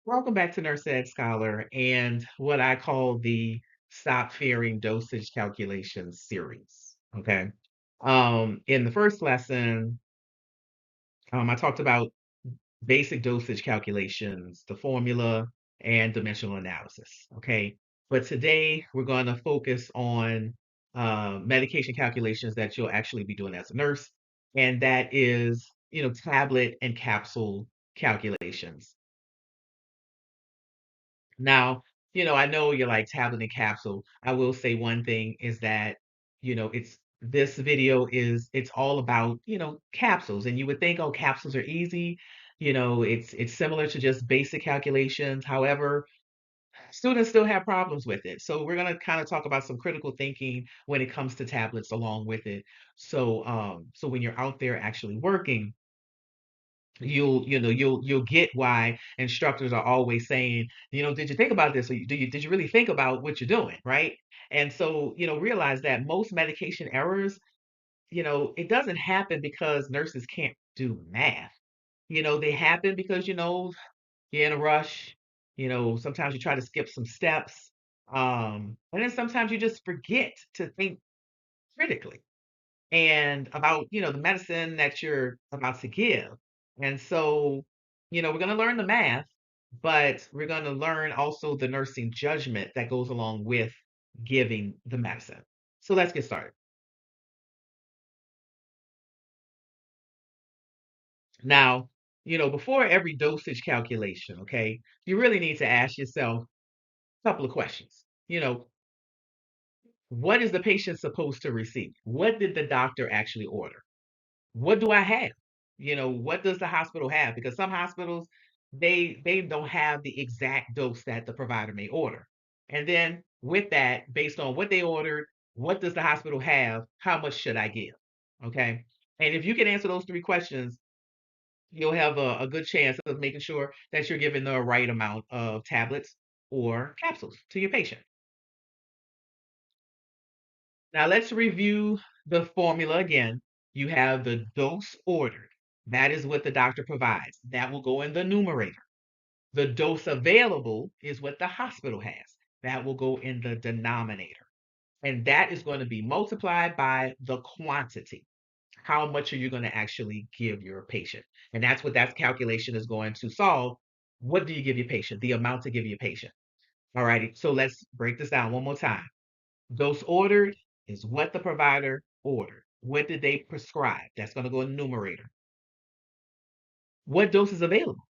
Welcome back to Nurse Ed Scholar and what I call the Stop Fearing Dosage Calculations series. Okay. In the first lesson, I talked about basic dosage calculations, the formula, and dimensional analysis. Okay. But today we're going to focus on medication calculations that you'll actually be doing as a nurse, and that is, tablet and capsule calculations. Now, I know you're like tablet and capsule. I will say one thing is that, it's this video it's all about, capsules. And you would think, oh, capsules are easy. It's similar to just basic calculations. However, students still have problems with it. So we're gonna kind of talk about some critical thinking when it comes to tablets along with it. So when you're out there actually working, you'll get why instructors are always saying, did you think about this, or did you really think about what you're doing, right? And so, realize that most medication errors, it doesn't happen because nurses can't do math. They happen because, you're in a rush. Sometimes you try to skip some steps, and then sometimes you just forget to think critically and about, the medicine that you're about to give. And so, we're going to learn the math, but we're going to learn also the nursing judgment that goes along with giving the medicine. So let's get started. Now, before every dosage calculation, okay, you really need to ask yourself a couple of questions. What is the patient supposed to receive? What did the doctor actually order? What do I have? What does the hospital have? Because some hospitals, they don't have the exact dose that the provider may order. And then with that, based on what they ordered, what does the hospital have? How much should I give? Okay. And if you can answer those three questions, you'll have a good chance of making sure that you're giving the right amount of tablets or capsules to your patient. Now let's review the formula again. You have the dose ordered. That is what the doctor provides. That will go in the numerator. The dose available is what the hospital has. That will go in the denominator. And that is going to be multiplied by the quantity. How much are you going to actually give your patient? And that's what that calculation is going to solve. What do you give your patient? The amount to give your patient. All righty. So let's break this down one more time. Dose ordered is what the provider ordered. What did they prescribe? That's going to go in the numerator. What dose is available?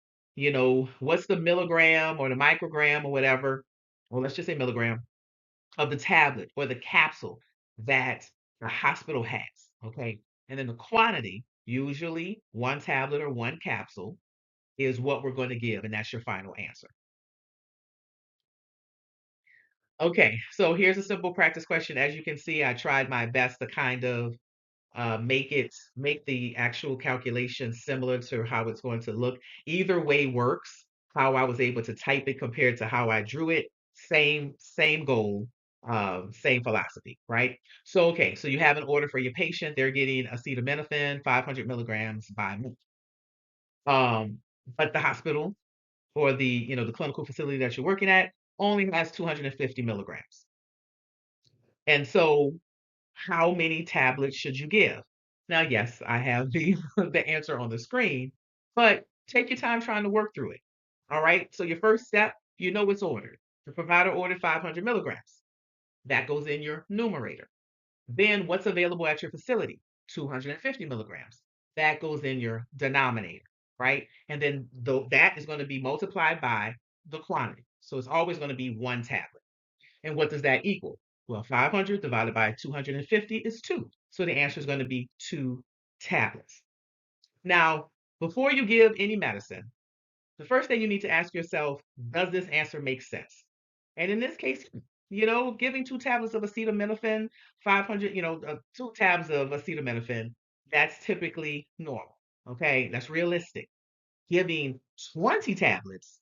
What's the milligram or the microgram or whatever, or let's just say milligram of the tablet or the capsule that the hospital has. Okay. And then the quantity, usually one tablet or one capsule, is what we're going to give. And that's your final answer. Okay. So here's a simple practice question. As you can see, I tried my best to kind of make the actual calculation similar to how it's going to look. Either way works. How I was able to type it compared to how I drew it, same goal, same philosophy, right? So okay, so you have an order for your patient. They're getting acetaminophen, 500 milligrams by month. Um, but the hospital or the clinical facility that you're working at only has 250 milligrams. And so how many tablets should you give? Now, yes, I have the the answer on the screen, but take your time trying to work through it. All right. So your first step, it's ordered. The provider ordered 500 milligrams. That goes in your numerator. Then what's available at your facility? 250 milligrams. That goes in your denominator, right? And then that is going to be multiplied by the quantity. So it's always going to be one tablet. And what does that equal? Well, 500 divided by 250 is 2. So the answer is going to be 2 tablets. Now, before you give any medicine, the first thing you need to ask yourself, does this answer make sense? And in this case, giving 2 tablets of acetaminophen, 500, 2 tabs of acetaminophen, that's typically normal. Okay, that's realistic. Giving 20 tablets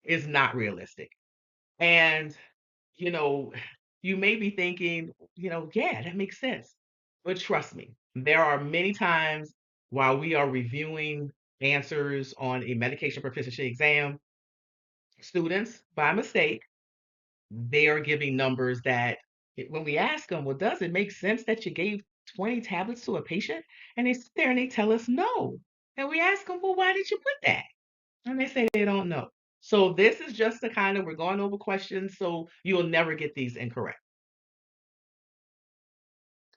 is not realistic. And you know, you may be thinking, yeah, that makes sense. But trust me, there are many times while we are reviewing answers on a medication proficiency exam, students, by mistake, they are giving numbers that when we ask them, well, does it make sense that you gave 20 tablets to a patient? And they sit there and they tell us no. And we ask them, well, why did you put that? And they say they don't know. So this is just the kind of, we're going over questions, so you'll never get these incorrect.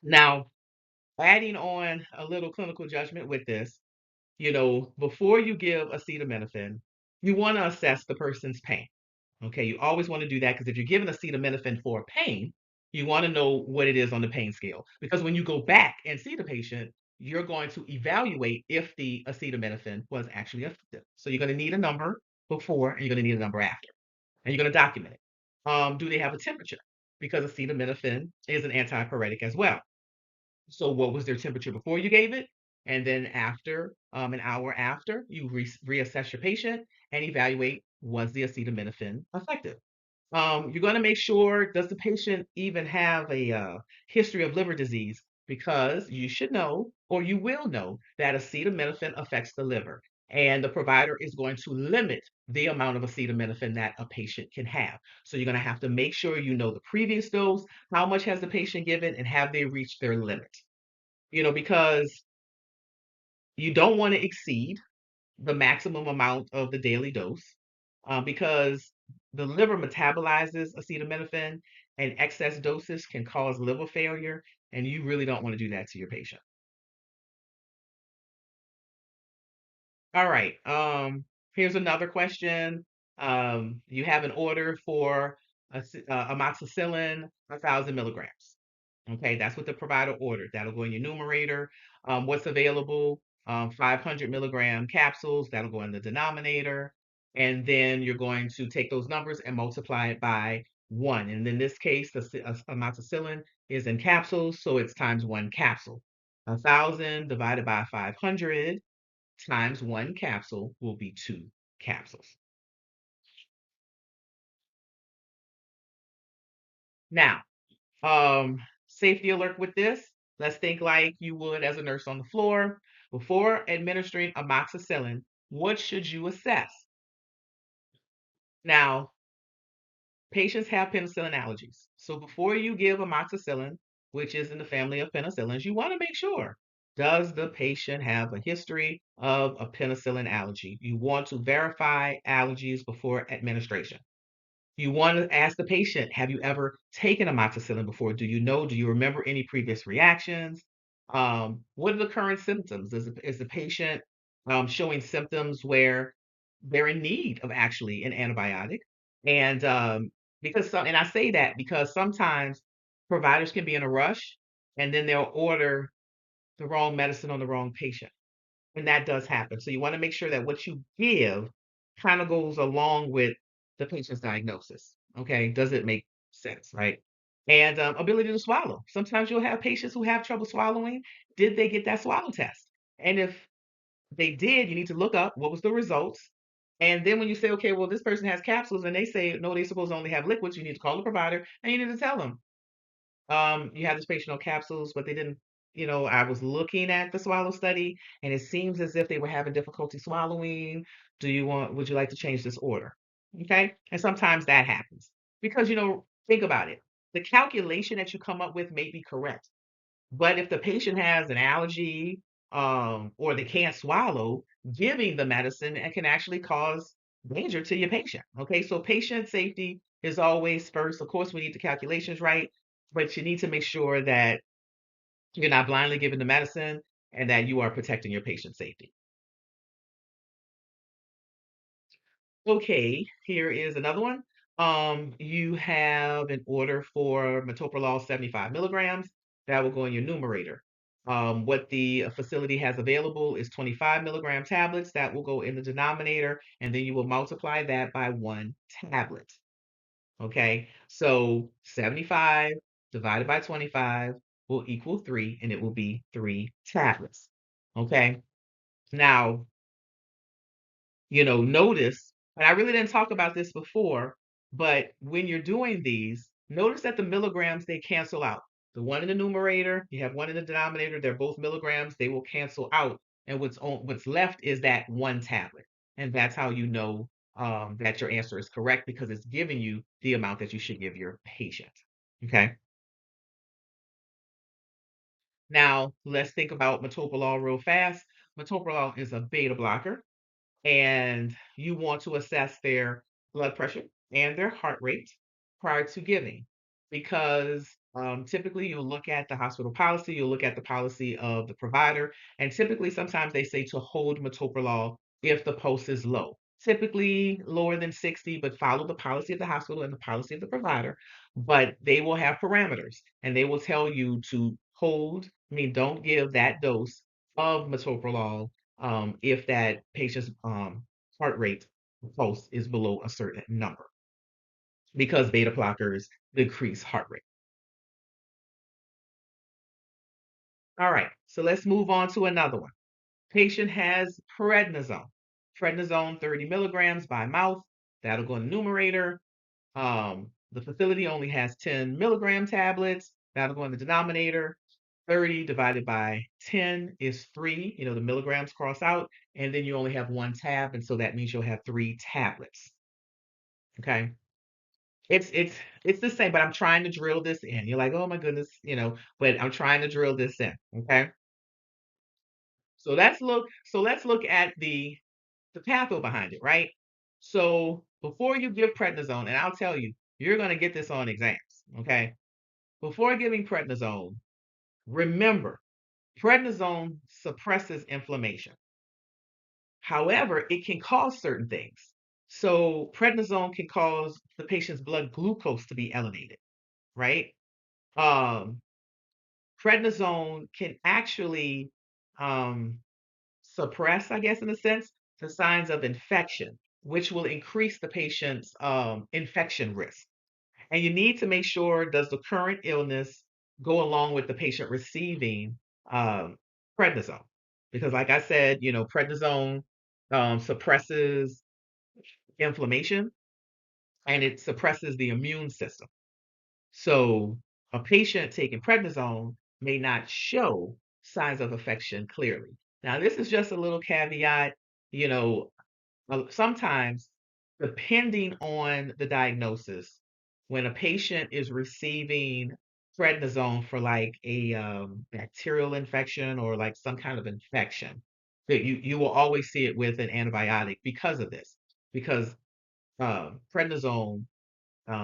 Now, adding on a little clinical judgment with this, before you give acetaminophen, you want to assess the person's pain. Okay, you always want to do that because if you're giving acetaminophen for pain, you want to know what it is on the pain scale. Because when you go back and see the patient, you're going to evaluate if the acetaminophen was actually effective. So you're going to need a number before and you're going to need a number after, and you're going to document it. Do they have a temperature? Because acetaminophen is an antipyretic as well. So what was their temperature before you gave it? And then after, an hour after, you reassess your patient and evaluate, was the acetaminophen effective? You're going to make sure, does the patient even have a history of liver disease? Because you should know, or you will know, that acetaminophen affects the liver. And the provider is going to limit the amount of acetaminophen that a patient can have. So you're going to have to make sure you know the previous dose, how much has the patient given, and have they reached their limit? Because you don't want to exceed the maximum amount of the daily dose, because the liver metabolizes acetaminophen and excess doses can cause liver failure, and you really don't want to do that to your patient. All right. Here's another question. You have an order for amoxicillin, 1,000 milligrams. Okay, that's what the provider ordered. That'll go in your numerator. What's available? 500 milligram capsules. That'll go in the denominator. And then you're going to take those numbers and multiply it by 1. And in this case, the amoxicillin is in capsules, so it's times 1 capsule. 1,000 divided by 500 times 1 capsule will be 2 capsules. Now, safety alert with this. Let's think like you would as a nurse on the floor. Before administering amoxicillin, what should you assess? Now, patients have penicillin allergies. So before you give amoxicillin, which is in the family of penicillins, you want to make sure, does the patient have a history of a penicillin allergy? You want to verify allergies before administration. You want to ask the patient, have you ever taken amoxicillin before? Do you know? Do you remember any previous reactions? What are the current symptoms? Is the patient showing symptoms where they're in need of actually an antibiotic? And and I say that because sometimes providers can be in a rush and then they'll order the wrong medicine on the wrong patient. And that does happen. So you want to make sure that what you give kind of goes along with the patient's diagnosis. Okay, does it make sense, right? And ability to swallow. Sometimes you'll have patients who have trouble swallowing. Did they get that swallow test? And if they did, you need to look up what was the results. And then when you say, okay, well, this person has capsules, and they say no, they're supposed to only have liquids, you need to call the provider and you need to tell them, you have this patient on capsules, but they didn't, I was looking at the swallow study and it seems as if they were having difficulty swallowing. Would you like to change this order? Okay. And sometimes that happens because, think about it. The calculation that you come up with may be correct, but if the patient has an allergy, or they can't swallow, giving the medicine and can actually cause danger to your patient. Okay, so patient safety is always first. Of course, we need the calculations right, but you need to make sure that you're not blindly giving the medicine and that you are protecting your patient safety. Okay, here is another one. You have an order for metoprolol 75 milligrams. That will go in your numerator. What the facility has available is 25 milligram tablets. That will go in the denominator, and then you will multiply that by 1 tablet. Okay, so 75 divided by 25 will equal 3, and it will be 3 tablets. Okay, now, notice, and I really didn't talk about this before, but when you're doing these, notice that the milligrams, they cancel out. The one in the numerator, you have one in the denominator, they're both milligrams, they will cancel out. And what's left is that 1 tablet. And that's how you know that your answer is correct because it's giving you the amount that you should give your patient. Okay. Now let's think about metoprolol real fast. Metoprolol is a beta blocker, and you want to assess their blood pressure and their heart rate prior to giving because typically you'll look at the hospital policy, you'll look at the policy of the provider, and typically sometimes they say to hold metoprolol if the pulse is low. Typically lower than 60, but follow the policy of the hospital and the policy of the provider. But they will have parameters and they will tell you to hold, I mean, don't give that dose of metoprolol if that patient's heart rate pulse is below a certain number because beta blockers decrease heart rate. All right, so let's move on to another one. Patient has prednisone. Prednisone 30 milligrams by mouth. That'll go in the numerator. The facility only has 10 milligram tablets. That'll go in the denominator. 30 divided by 10 is 3. You know, the milligrams cross out, and then you only have one tab, and so that means you'll have 3 tablets. Okay. It's the same, but I'm trying to drill this in. You're like, oh my goodness, but I'm trying to drill this in. Okay. So let's look at the patho behind it, right? So before you give prednisone, and I'll tell you, you're gonna get this on exams, okay? Before giving prednisone, remember, prednisone suppresses inflammation. However, it can cause certain things. So prednisone can cause the patient's blood glucose to be elevated, right? Um, Prednisone can actually um, suppress, I guess, in a sense, the signs of infection, which will increase the patient's infection risk. And you need to make sure, does the current illness go along with the patient receiving um, prednisone? Because, like I said, prednisone suppresses inflammation and it suppresses the immune system. So, a patient taking prednisone may not show signs of infection clearly. Now, this is just a little caveat. You know, sometimes, depending on the diagnosis, when a patient is receiving prednisone for like a bacterial infection or like some kind of infection, that you will always see it with an antibiotic because of this, because prednisone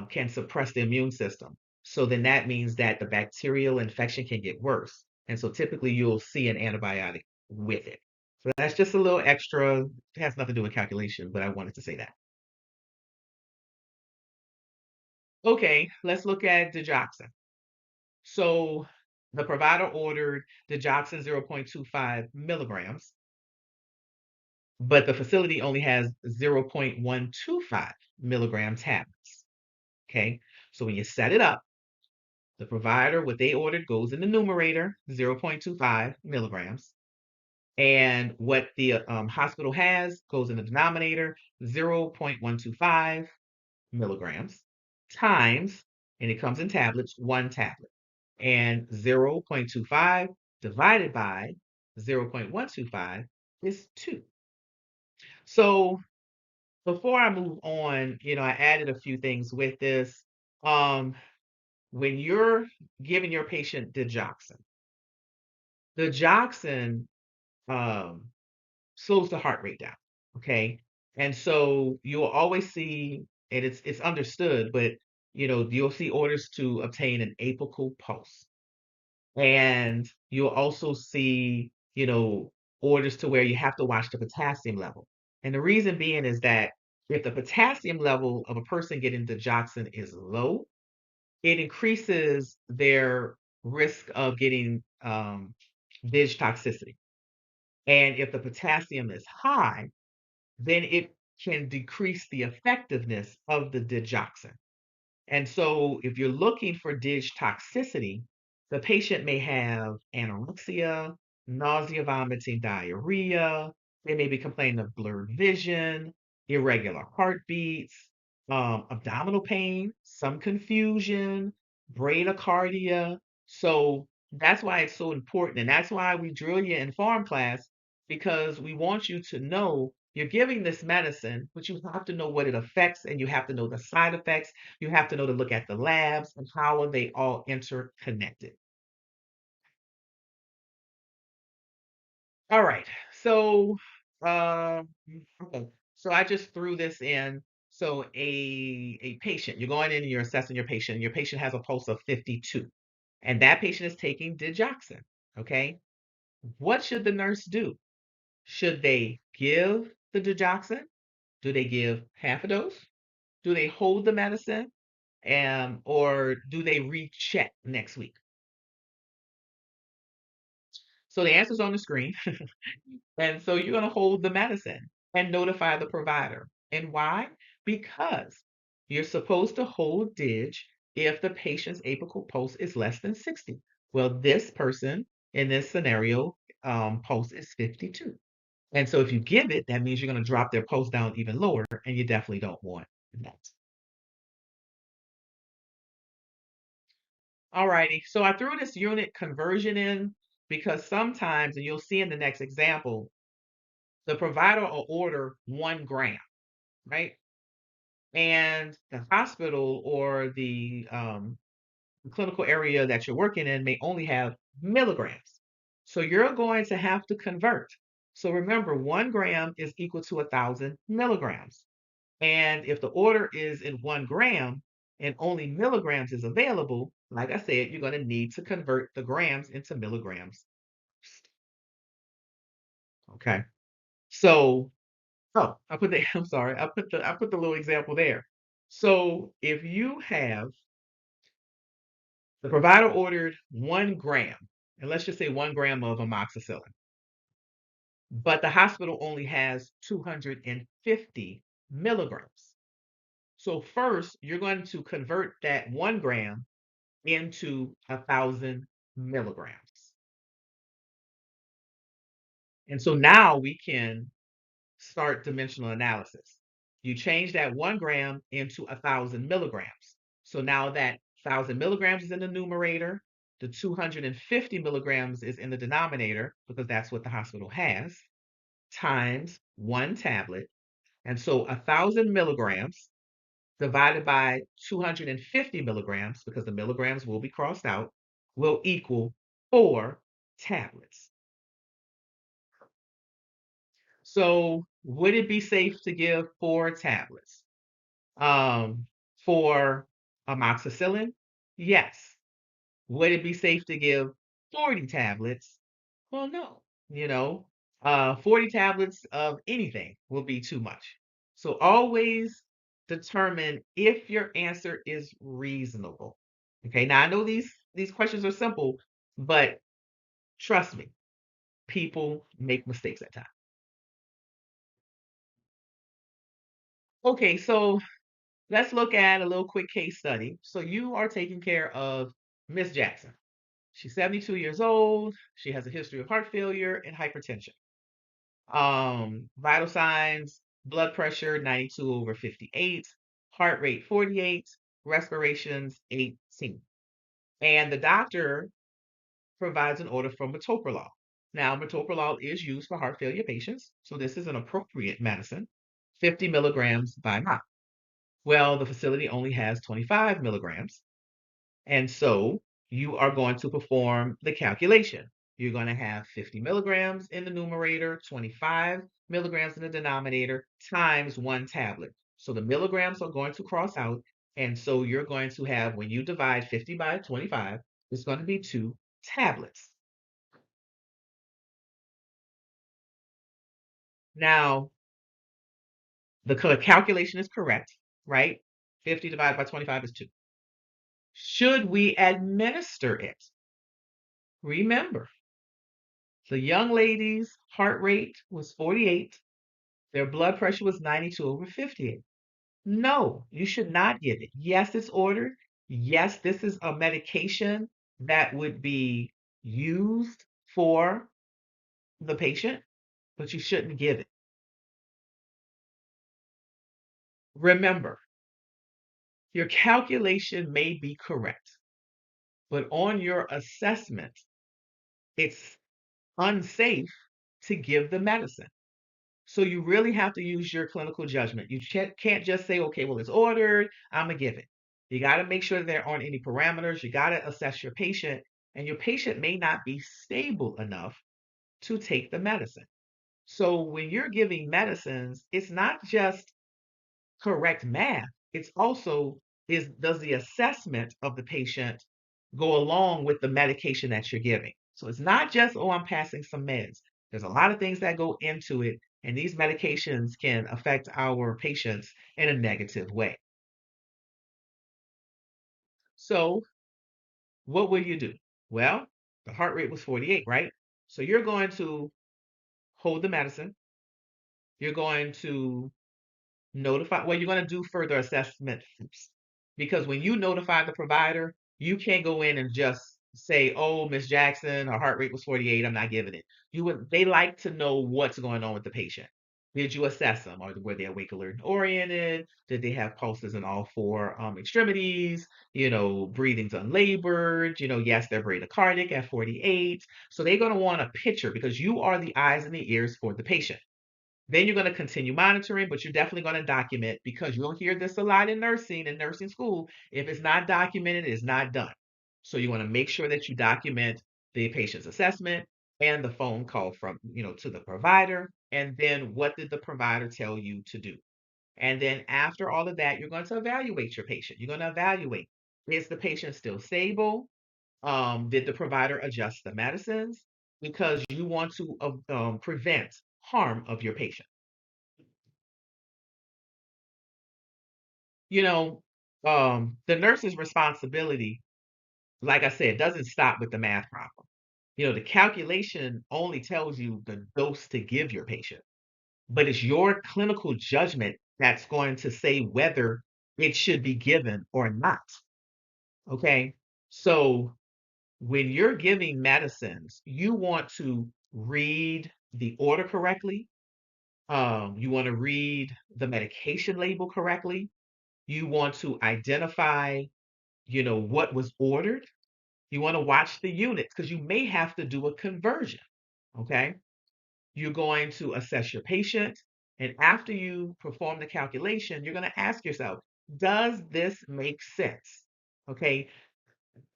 can suppress the immune system. So then that means that the bacterial infection can get worse. And so typically you'll see an antibiotic with it. So that's just a little extra. It has nothing to do with calculation, but I wanted to say that. Okay, let's look at digoxin. So the provider ordered digoxin 0.25 milligrams, but the facility only has 0.125 milligram tablets. Okay, so when you set it up, the provider, what they ordered goes in the numerator, 0.25 milligrams. And what the hospital has goes in the denominator, 0.125 milligrams, times, and it comes in tablets, one tablet. And 0.25 divided by 0.125 is 2. So before I move on, I added a few things with this. Um, when you're giving your patient digoxin um, slows the heart rate down. Okay, and so you'll always see, and it's understood, but you'll see orders to obtain an apical pulse, and you'll also see orders to where you have to watch the potassium level. And the reason being is that if the potassium level of a person getting digoxin is low, it increases their risk of getting dig toxicity. And if the potassium is high, then it can decrease the effectiveness of the digoxin. And so if you're looking for dig toxicity, the patient may have anorexia, nausea, vomiting, diarrhea. They may be complaining of blurred vision, irregular heartbeats, abdominal pain, some confusion, bradycardia. So that's why it's so important. And that's why we drill you in pharm class, because we want you to know You're giving this medicine, but you have to know what it affects and you have to know the side effects. You have to know to look at the labs and how are they all interconnected. All right. So, okay. So I just threw this in. So a patient, you're going in and you're assessing your patient. Your patient has a pulse of 52, and that patient is taking digoxin. Okay. What should the nurse do? Should they give the digoxin? Do they give half a dose? Do they hold the medicine? Or do they recheck next week? So the answer's on the screen. And so you're going to hold the medicine and notify the provider. And why? Because you're supposed to hold DIG if the patient's apical pulse is less than 60. Well, this person in this scenario, pulse is 52. And so if you give it, that means you're going to drop their pulse down even lower, and you definitely don't want that. All righty. So I threw this unit conversion in because sometimes, and you'll see in the next example, the provider will order 1 gram, right? And the hospital or the clinical area that you're working in may only have milligrams. So you're going to have to convert. So remember, 1 gram is equal to 1,000 milligrams. And if the order is in 1 gram and only milligrams is available, like I said, you're going to need to convert the grams into milligrams. Okay. So, oh, I put the, I'm sorry, I put the little example there. So if you have the provider ordered 1 gram, and let's just say 1 gram of amoxicillin, but the hospital only has 250 milligrams. So first, you're going to convert that 1 gram into 1,000 milligrams. And so now we can start dimensional analysis. You change that 1 gram into 1,000 milligrams. So now that 1,000 milligrams is in the numerator, the 250 milligrams is in the denominator because that's what the hospital has, times 1 tablet. And so 1,000 milligrams divided by 250 milligrams, because the milligrams will be crossed out, will equal 4 tablets. So would it be safe to give 4 tablets? Um, for amoxicillin? Yes. Would it be safe to give 40 tablets? Well, no. You know, 40 tablets of anything will be too much. So always determine if your answer is reasonable. Okay, now I know these questions are simple, but trust me, people make mistakes at times. Okay, so let's look at a little quick case study. So you are taking care of Miss Jackson. She's 72 years old. She has a history of heart failure and hypertension. Vital signs, blood pressure 92 over 58, heart rate 48, respirations 18. And the doctor provides an order for metoprolol. Now, metoprolol is used for heart failure patients, so this is an appropriate medicine, 50 milligrams by mouth. Well, the facility only has 25 milligrams. And so you are going to perform the calculation. You're going to have 50 milligrams in the numerator, 25 milligrams in the denominator, times 1 tablet. So the milligrams are going to cross out. And so you're going to have, when you divide 50 by 25, it's going to be 2 tablets. Now, the calculation is correct, right? 50 divided by 25 is 2. Should we administer it? Remember, the young lady's heart rate was 48. Their blood pressure was 92 over 58. No, you should not give it. Yes, it's ordered. Yes, this is a medication that would be used for the patient, but you shouldn't give it. Remember, your calculation may be correct, but on your assessment, it's unsafe to give the medicine. So you really have to use your clinical judgment. You can't just say, okay, well, it's ordered, I'm gonna give it. You got to make sure there aren't any parameters. You got to assess your patient, and your patient may not be stable enough to take the medicine. So when you're giving medicines, it's not just correct math. It's also is does the assessment of the patient go along with the medication that you're giving? So it's not just, oh, I'm passing some meds. There's a lot of things that go into it, and these medications can affect our patients in a negative way. So what will you do? Well, the heart rate was 48, right? So you're going to hold the medicine. You're going to notify, well, you're going to do further assessment first. Because when you notify the provider, you can't go in and just say, oh, Miss Jackson, her heart rate was 48, I'm not giving it. They like to know what's going on with the patient. Did you assess them? Or were they awake, alert, and oriented? Did they have pulses in all four extremities? Breathing's unlabored. Yes, they're bradycardic at 48. So they're going to want a picture because you are the eyes and the ears for the patient. Then you're going to continue monitoring, but you're definitely going to document because you'll hear this a lot in nursing and nursing school. If it's not documented, it's not done. So you want to make sure that you document the patient's assessment and the phone call from, to the provider. And then what did the provider tell you to do? And then after all of that, you're going to evaluate your patient. You're going to evaluate, is the patient still stable? Did the provider adjust the medicines? Because you want to prevent harm of your patient. You know, the nurse's responsibility, like I said, doesn't stop with the math problem. The calculation only tells you the dose to give your patient, but it's your clinical judgment that's going to say whether it should be given or not. Okay. So when you're giving medicines, you want to read the order correctly. You want to read the medication label correctly. You want to identify, what was ordered. You want to watch the units because you may have to do a conversion. Okay. You're going to assess your patient. And after you perform the calculation, you're going to ask yourself, does this make sense? Okay.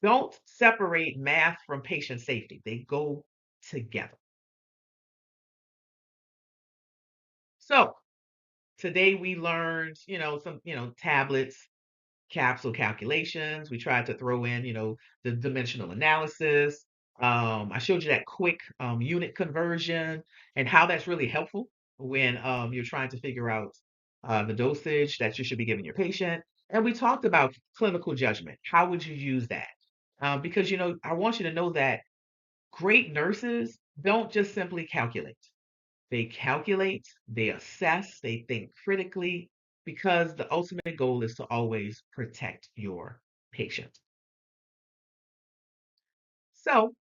Don't separate math from patient safety, they go together. So today we learned, some, tablets, capsule calculations. We tried to throw in, the dimensional analysis. I showed you that quick unit conversion and how that's really helpful when you're trying to figure out the dosage that you should be giving your patient. And we talked about clinical judgment. How would you use that? Because, I want you to know that great nurses don't just simply calculate. They calculate, they assess, they think critically because the ultimate goal is to always protect your patient. So,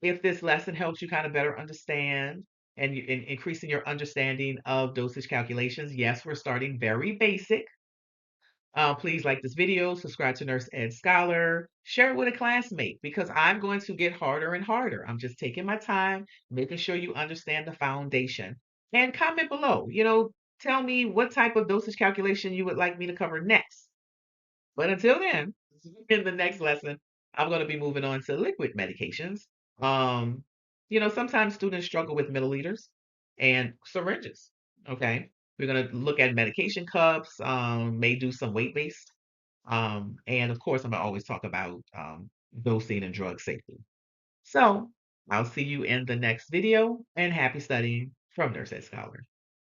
if this lesson helps you kind of better understand and increasing your understanding of dosage calculations, yes, we're starting very basic. Please like this video, subscribe to Nurse Ed Scholar, share it with a classmate because I'm going to get harder and harder. I'm just taking my time, making sure you understand the foundation. And comment below, tell me what type of dosage calculation you would like me to cover next. But until then, in the next lesson, I'm going to be moving on to liquid medications. Um, sometimes students struggle with milliliters and syringes. Okay. We're going to look at medication cups, may do some weight-based. And of course, I'm going to always talk about dosing and drug safety. So I'll see you in the next video and happy studying from Nurse Ed Scholar.